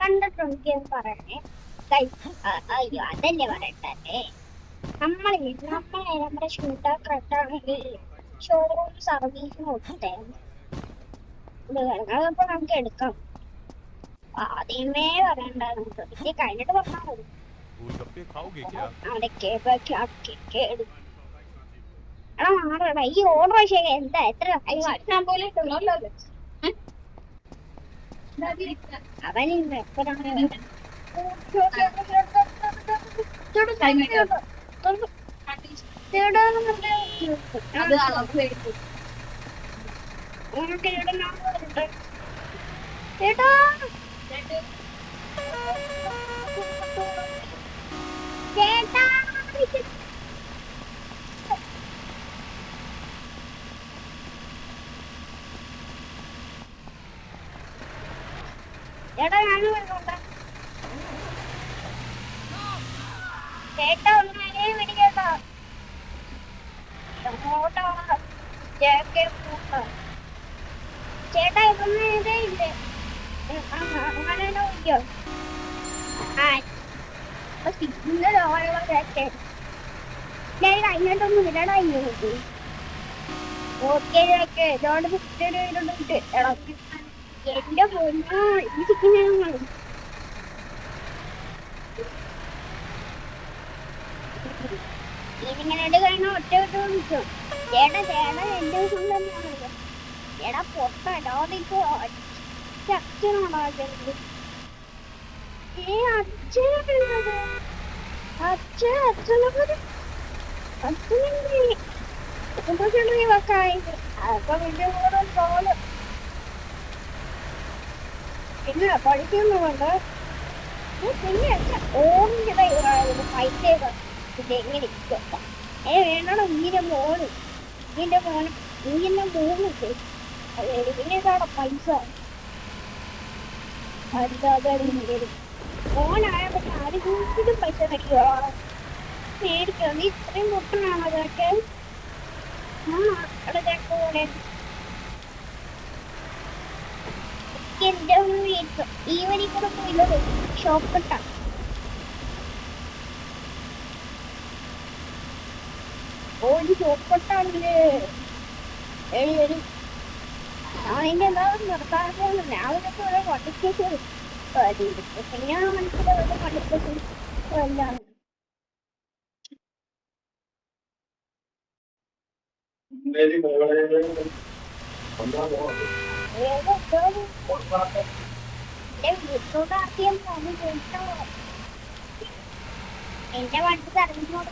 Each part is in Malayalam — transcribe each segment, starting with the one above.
കണ്ടിട്ടുണ്ടെങ്കിൽ പറയണേ. അയ്യോ അതല്ലേ പറയണ്ടേ. നമ്മളെ നമ്മുടെ ഷൂട്ടാണെങ്കിൽ ഷോറൂം സർവീസിന് കൊടുത്തായിരുന്നു. അതപ്പോ നമുക്ക് എടുക്കാം. ആദ്യമേ പറയണ്ടായിരുന്നു. പിന്നെ കഴിഞ്ഞിട്ട് പറഞ്ഞാൽ മതി. ഈ ഓർഡർ എന്താ എത്ര അവൻ ചേട്ടാ ചേട്ടാ ചേട്ടാ ഞാൻ വരുന്നുണ്ട്. ചേട്ടാ ഒന്നേ പിടിക്കേട്ടോ. ചേട്ടാ ഇതൊന്നും ഇതേ ഇല്ലേ. അങ്ങനെ നോക്കിയോ. സിഗ്നൽ ഓരോ കേട്ടെ ഞാൻ കഴിഞ്ഞിട്ടൊന്നും വിടടാ. ഓക്കെ ഓക്കെ ഇതോട് ഇട്ടിട്ട് ഇളക്കി എന്റെ പൊന്നോ ഈ ചിക്കനാണ്. ഇതിങ്ങനെ കഴിഞ്ഞ ഒറ്റ വിട്ട് വിളിക്കും. ചേട്ടാ ചേട്ടാ എന്റെ ദിവസം തന്നെയാണല്ലോ. ചേട്ടാ പൊട്ടോ അതിപ്പോ അച്ഛനാണോ അച്ഛനത്. അച്ഛനുള്ളത് അച്ഛനൊക്കെ അച്ഛനെ വെക്കായത് അപ്പൊ വലിയ കൂടെ തോന്നും. പിന്നെ പഠിക്കുന്നുണ്ട്. പിന്നെ ഓണിന്റെ പൈസ എങ്ങനെ വേണോ ഇങ്ങനെ മോന് ഇതിന്റെ മോന് ഇങ്ങനെ മോനിട്ട് പിന്നെ ഇതാണ് പൈസ. മോനായ പക്ഷെ ആരും പൈസ മേടിക്കണം. നീ ഇത്രയും പൊട്ടനാണോ അതൊക്കെ. കൂടെ എന്റെ ഈ വരി കൂടെ പോയില്ലത് ഷോപ്പിട്ട ഒരു ഷോപ്പിട്ടാണെങ്കില് അതിന്റെ എന്താ നിർത്താൻ രാവിലത്തെ ഓരോ പഠിപ്പിച്ച് പിന്നെ മനസ്സിലെ പഠിപ്പിച്ച് എല്ലാം എന്റെ വണ്ടി സർവീസിനോട്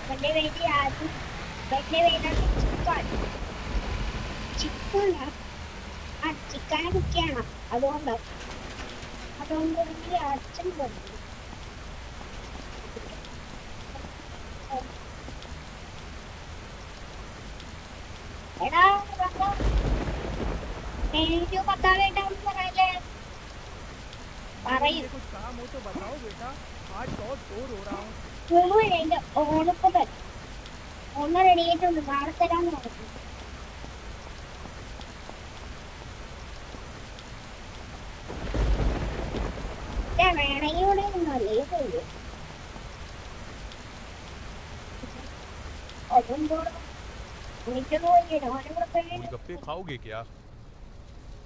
എന്റെ പേര് ആദ്യം എന്റെ പേരാണ് ചിക്കൻ ചിക്കനെ കുക്കിയാണ്. അതുകൊണ്ട് എനിക്ക് അച്ഛൻ പറഞ്ഞു. എടാ എനിക്ക് പത്താവേട്ടാന്ന് പറയല്ലേ. പറയും ഓണിപ്പോ തരും. ഒന്ന് റെഡിയായിട്ടുണ്ട്. നാളെ തരാന്ന് പറഞ്ഞു. വേണമെങ്കിൽ ഇവിടെ നിന്നല്ലേ പോയി. അതും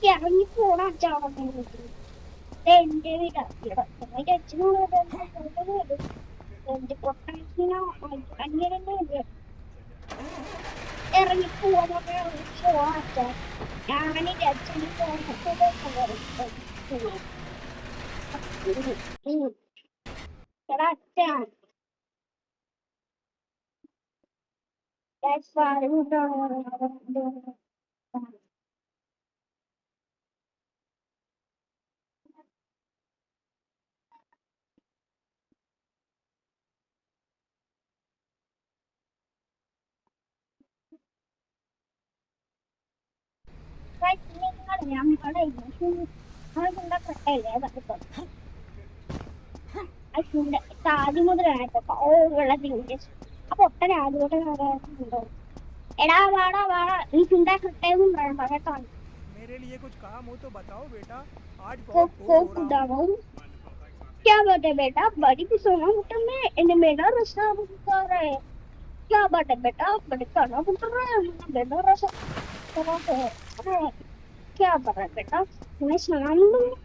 ഇറങ്ങി പോണ അച്ഛാവട്ടെ. എന്റെ വീടാ എന്റെ അച്ഛനോട് എന്റെ പൊട്ടനോ അന്യരന്റെ ഇറങ്ങി പോവാന്നൊക്കെ അച്ഛൻ. ഞാനെന്റെ അച്ഛന് അച്ഛൻ That's why we don't ആദ്യം മുതലായിട്ട് വെള്ളത്തിൽ അപ്പൊ ഒട്ടനെ ആദ്യമായിട്ട് എടാ വാടാ വാടാ നീ ചുണ്ടാ കിട്ടേന്നും പറയണ്ട കേട്ടോ. मेरे लिए कुछ काम हो तो बताओ बेटा, आज को बहुत बोर हो रहा हूँ। खुदावन क्या बात है बेटा बड़ी भी सोना मुट्ठ में इन मेरा रस्ता बता रहा है क्या बात है बेटा बड़ी खाना मुट्ठ रहा है मैंने बेटा रस्ता है क्या कर रहा है बेटा मैं सुना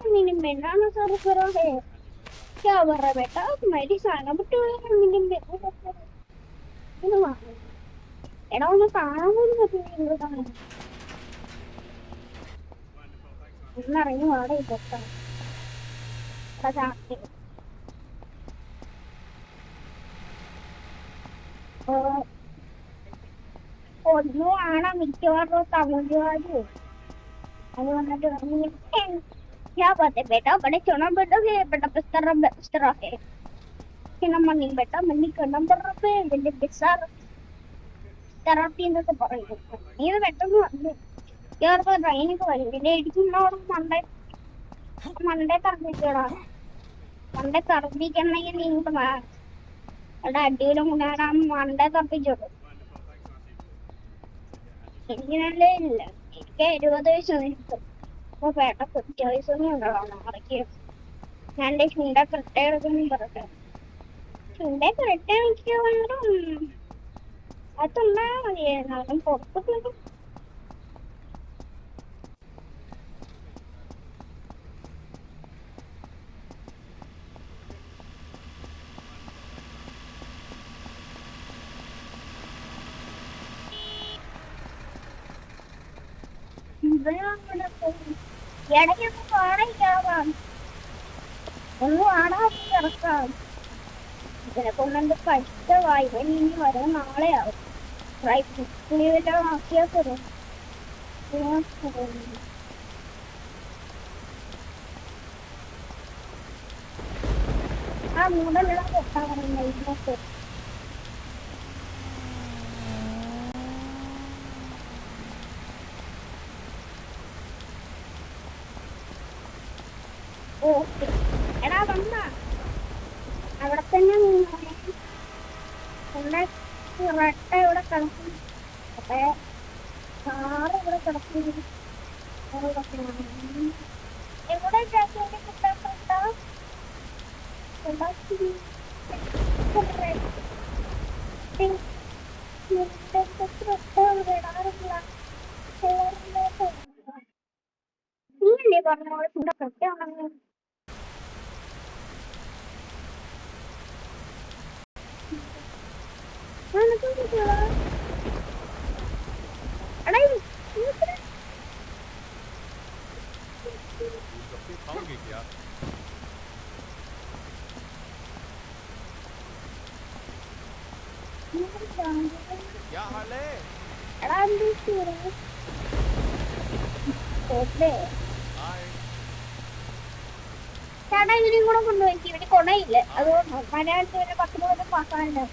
मैंने मेरा रस्ता रुक रहा है क्या कर रहा है बेटा मेरी साना मुट्ठ मैंने मेरा रस्ता എടാ ഒന്ന് കാണാൻ പോലും പറ്റുന്നില്ല ഒന്നിറങ്ങി വാടക പൊട്ടാ ഒന്നും ആണ് മിക്കവാറും തമിഴ്നാട് അത് വന്നിട്ട് ഇറങ്ങി क्या बात है बेटा बड़े चुना बेटा है बेटा बिस्तर है कि നമ്മ നീ बेटा मन्नी का नंबर पे വലിയ ബിസാർ തെറാപ്പി എന്നൊക്കെ പറയുന്നു നീ ഇത് പെട്ടെന്ന് വന്നു കേറുമ്പോ ട്രെയിനൊക്കെ വരും പിന്നെ ഇടിക്കുന്നോടും മണ്ടേ തറപ്പിക്കടാ മണ്ടേ തറപ്പിക്കണമെങ്കിൽ നീ ഇങ്ങോട്ട് വാ അവിടെ അടിയിലും ഞാൻ ആ മണ്ടേ തറപ്പിച്ചോളൂ എനിക്ക് നല്ലേ ഇല്ല എനിക്ക് 70 വയസ്സ് നിൽക്കും അപ്പൊ പേട്ട 50 വയസ്സൊന്നും ഉണ്ടാവണം അറക്കി ഞാൻ എന്റെ ചുണ്ട കൃട്ടയെടുക്കുന്നു പറട്ടെ ചുണ്ട കൃട്ട എനിക്ക് വേണം അതുണ്ടായാൽ മതിയായിരുന്നു പുറത്തു ഇടയ്ക്കൊന്ന് പാടയില്ലാവാം ഒന്നും ആടാതെ കിടക്കാം ഇതിനെ കൊണ്ടെന്റെ കഷ്ടമായി ഇവൻ ഇനി വരാൻ നാളെയാവും വല്ലതും ആക്കിയാ തരും ആ മൂന്നെല്ലാം കൊട്ടാ പറയുന്നത് ഇതിനകത്ത് ഓക്കെ എടാ വന്ന അവിടെ തന്നെ നിന്നെ റട്ട ഇവിടെ കിടക്കും അപ്പൊ കാറ് ഇവിടെ കിടക്കുന്നു എവിടെ ജാക്കിയുടെ കുട്ടാ നീയല്ലേ പറഞ്ഞ ഫുഡ് കൃത്യമാണെന്ന് गोलगप्पे खाओगे क्या? क्या हाल है? हाय ചേട്ടാ ഇവരും കൂടെ കൊണ്ടുപോയി ഇവിടെ കൊടയില്ല അതുകൊണ്ട് മലയാളത്തിൽ ഒരു 10 രൂപ പാക്കാനുണ്ട്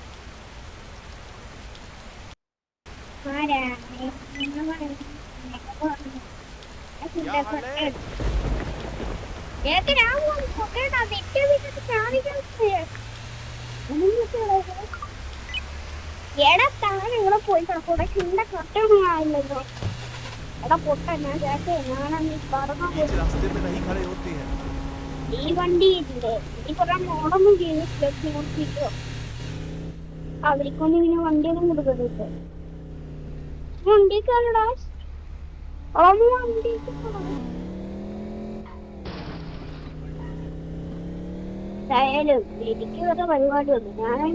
ആരാ क्या हाल है? എടാ താൻ ഇവിടെ പോയി കിടക്കൂടെ ചിന്ത കട്ടൊന്നും ആയില്ലല്ലോ എടാ പൊട്ട ഞാൻ ചേട്ടേ ഞാനീ പറഞ്ഞ बीच रास्ते में नहीं खड़े होते हैं। ഈ വണ്ടി ഇല്ലേ ഈ കുറെ മോഡൊന്നും ചെയ്തിട്ടില്ല നോക്കിട്ടോ അവർക്കൊന്നും ഇങ്ങനെ വണ്ടിയൊന്നും കൊടുക്കരുത് വണ്ടിക്കാരടാ വണ്ടിക്ക് ആയാലും എനിക്ക് വേറെ പരിപാടിയൊന്നും ഞാൻ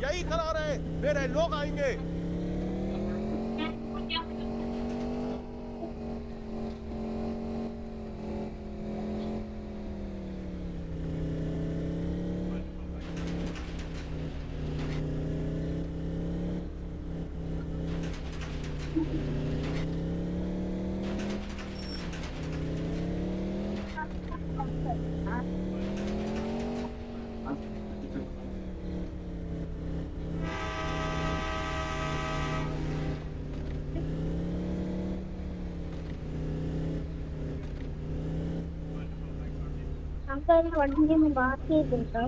यही खड़ा रहे, मेरे लोग आएंगे। अंकल वंडे में बात ही देता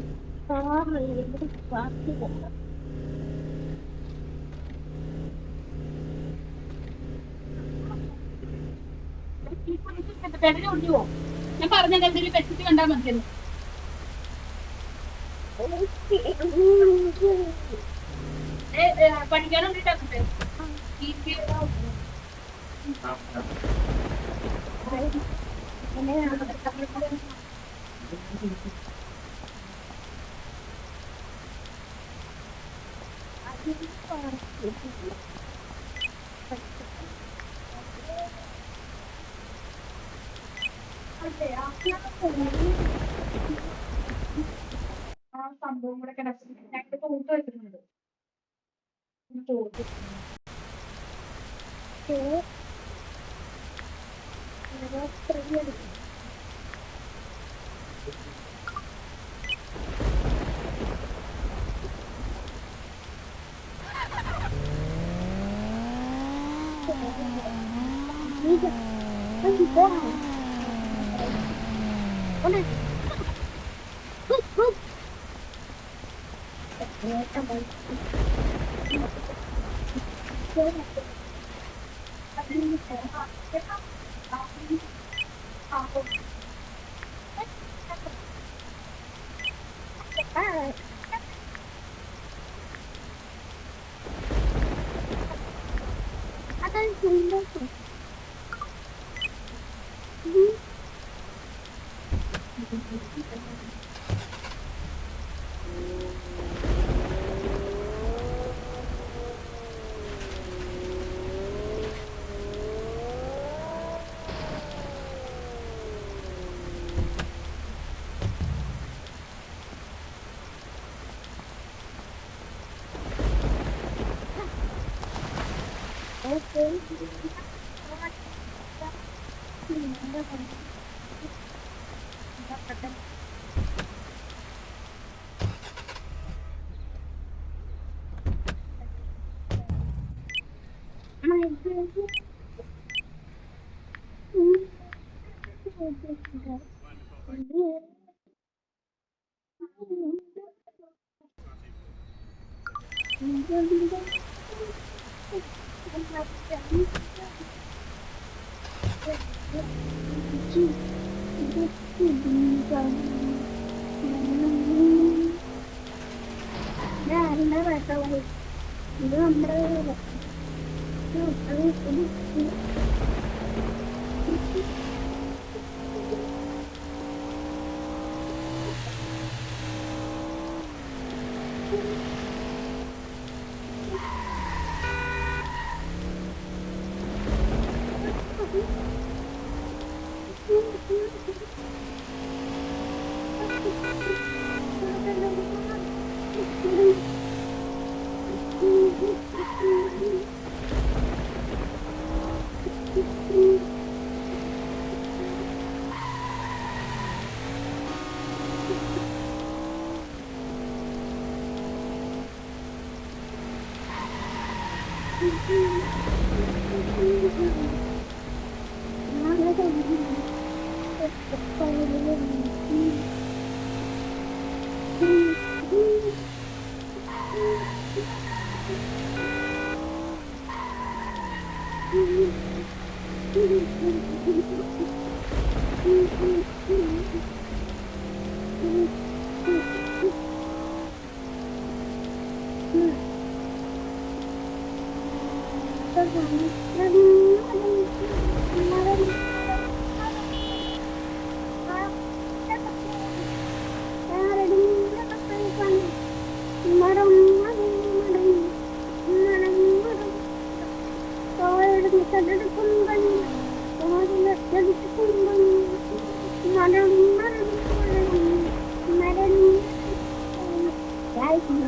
हाँ ये बात ही देता പെടലി ഒടിയുവോ? ഞാൻ പറഞ്ഞത് എന്തെങ്കിലും വെച്ചിട്ട് കണ്ടാൽ മതിയെന്ന്. പഠിക്കാൻ വേണ്ടിട്ടാ ആ സംഭവം കൂടെ ഞങ്ങൾക്ക് തോട്ട് വെച്ചിട്ടുണ്ട്.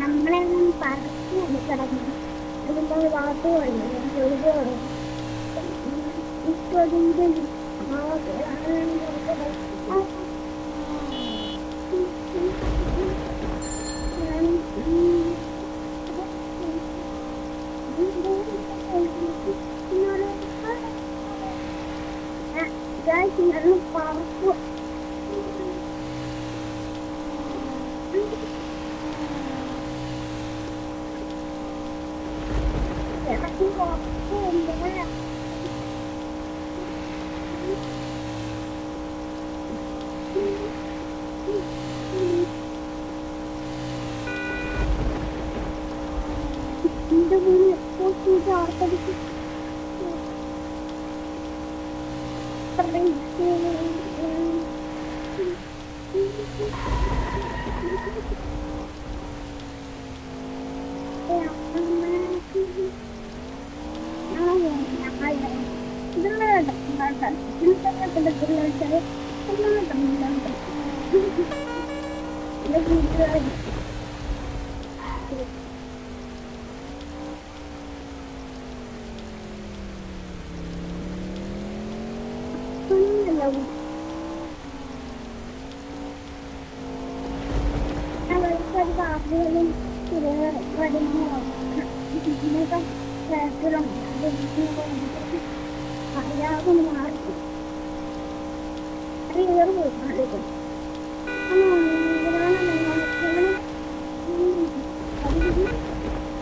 നമ്മളെ പറഞ്ഞു കിടന്നു അതിന്റെ വാക്ക് പറഞ്ഞു guys, meron parko. Kasi parko, mga. Hindi mo po siya tadi.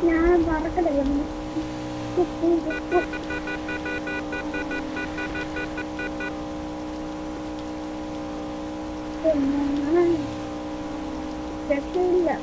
ഞാൻ പറക്കട രക്ഷയില്ല.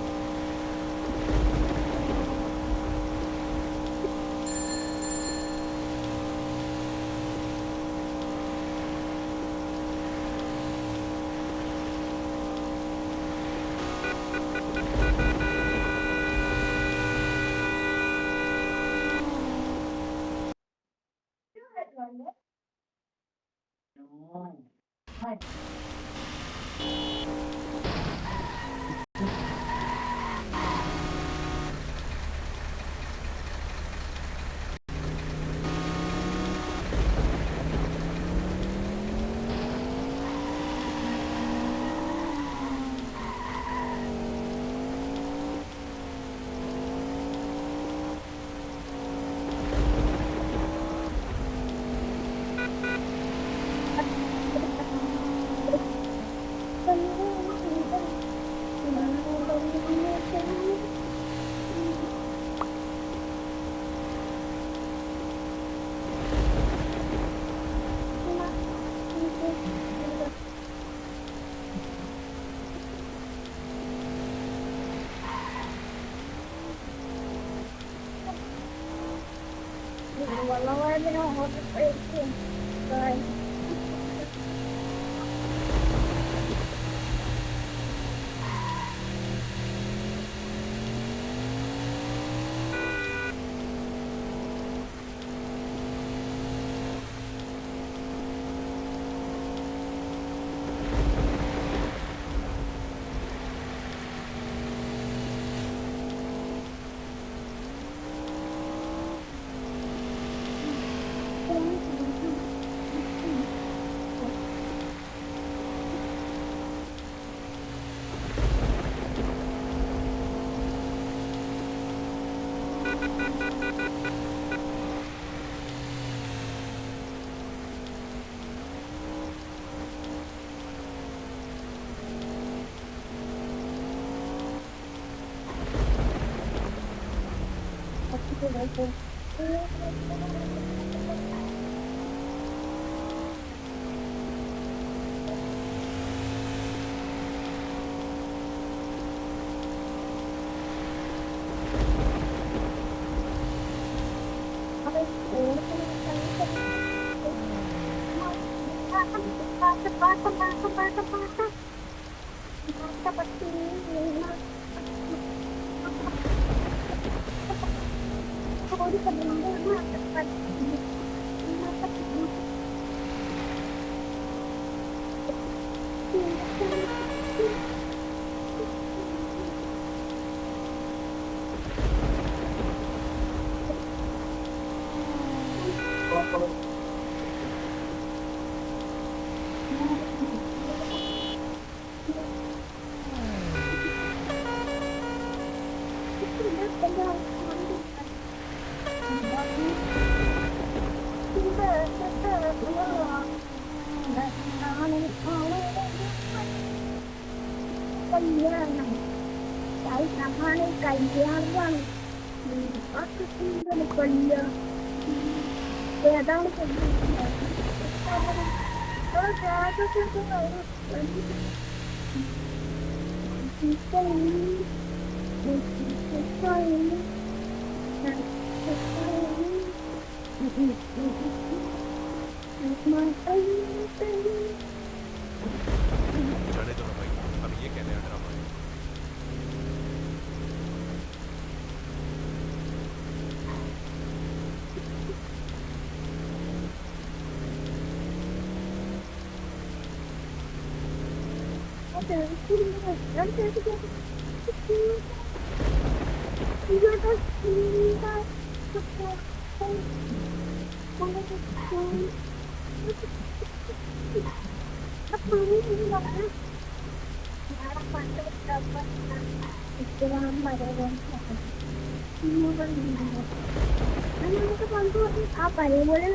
കല്യാണം കല്യാണം കല്യാണം ഏതാണ് जाने दो ना भाई, अब ये क्या नया ड्रामा है? ആ പഴയപോലെ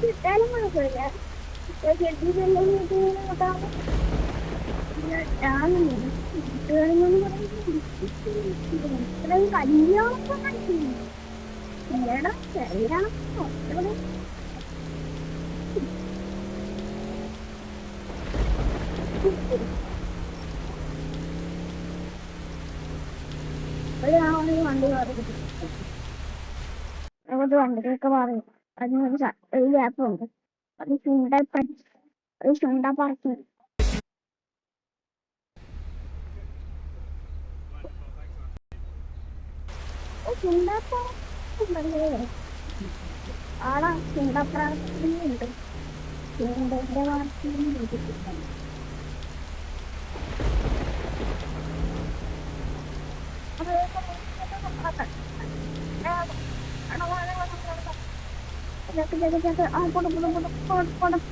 കിട്ടാനും കുഴപ്പമില്ല കല്യാണം ശരിയാണ് വണ്ടി മാറി അങ്ങോട്ട് വണ്ടിയൊക്കെ മാറി അതിനൊരു ഒരു ഗ്യാപ്പുണ്ട് അത് ചുണ്ട പറക്കി ചുണ്ടല്ലേ ആടാ ചുണ്ടപ്രാർത്ഥനയുണ്ട് ചുണ്ടന്റെ വാർത്തയുണ്ട്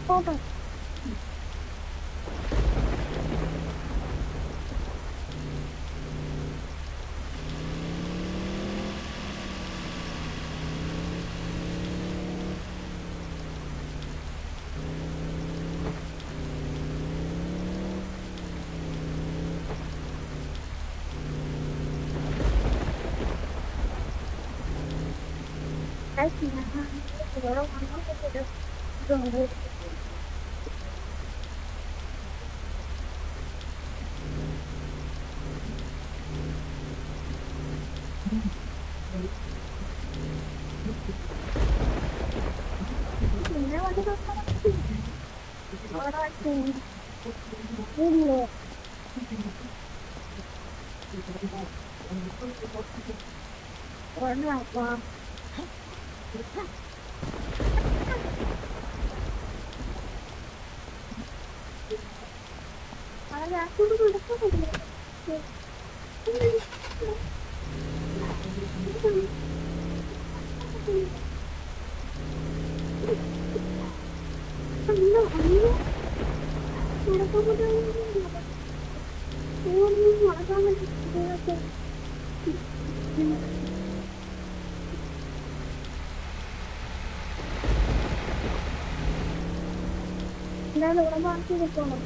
പോട്ടെ ഞാൻ ഇവിടെ മാറ്റി നിൽക്കണം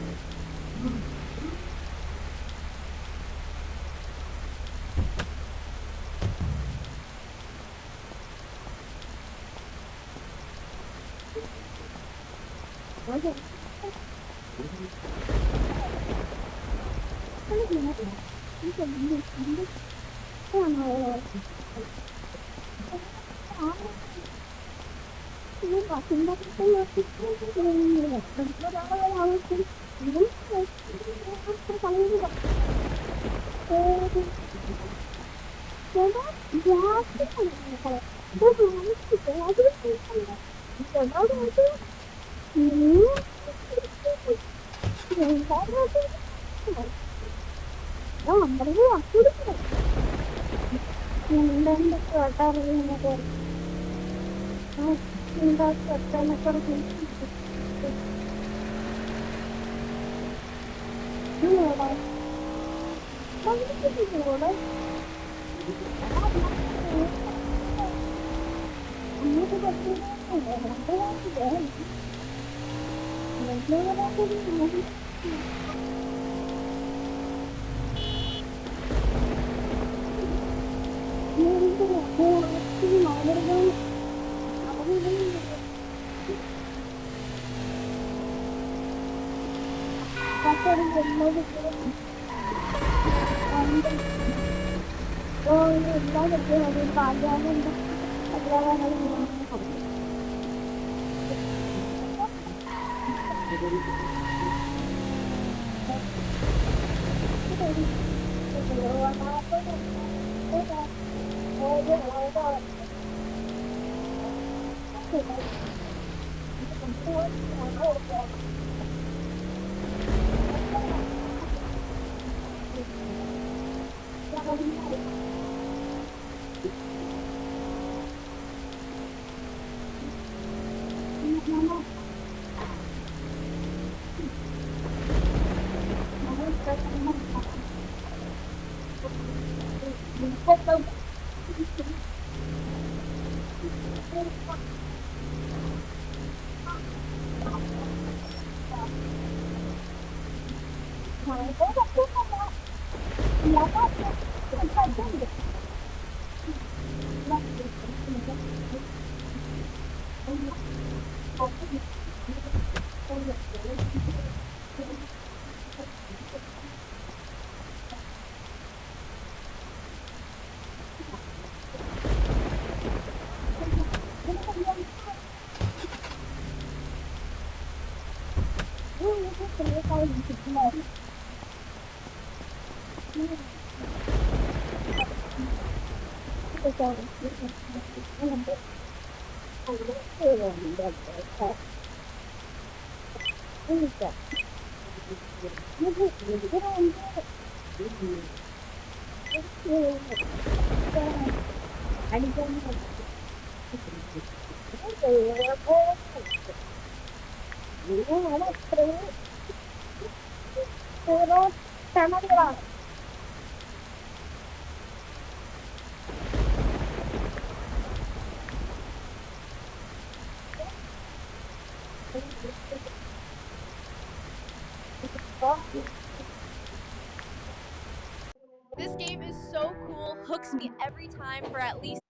This game is so cool, hooks me every time for at least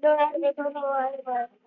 Don't have to go to the